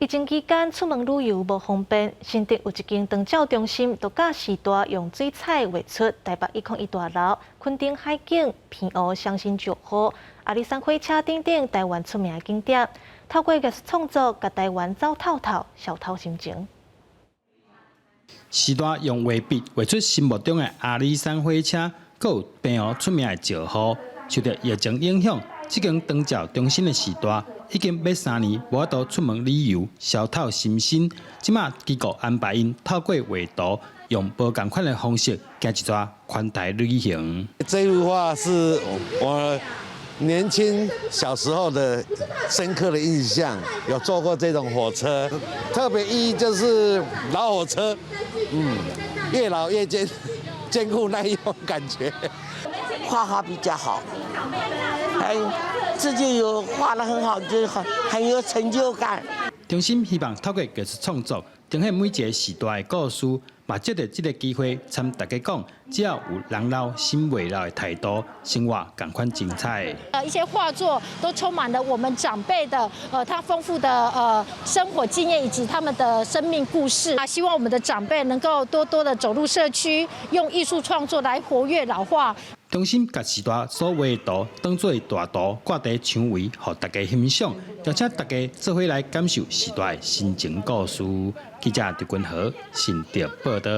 疫情期间出门旅游无方便，新竹有一间长照中心，独家时代用水彩画出台北101大楼、昆顶海景、偏湖双星石湖、阿里山火车等等台湾出名的景点，透过艺术创作，甲台湾走透透，小透心情。时代用画笔画出心目中的阿里山火车，阁有偏湖出名的石湖。受到疫情影响，这间长照中心的时代已经要3年无法度出门旅游，消透心身。即马机构安排因透过画图，用无同款的方式，行一段环台旅行。这幅画是我年轻小时候的深刻的印象，有坐过这种火车，特别意义就是老火车，越老越坚固耐用感觉。画比较好，自己有画得很好，就很有成就感。中心希望透过艺术创作，呈现每一个时代的故事，嘛借着这个机会，参大家讲，只要有人老心未老的态度，生活同款精彩。一些画作都充满了我们长辈的他丰富的生活经验以及他们的生命故事啊，希望我们的长辈能够多多的走入社区，用艺术创作来活跃老化。中心把时代所画的图当作大图挂在墙围，让大家欣赏，邀请大家做伙来感受时代的心情故事。记者刘君豪，新竹报道。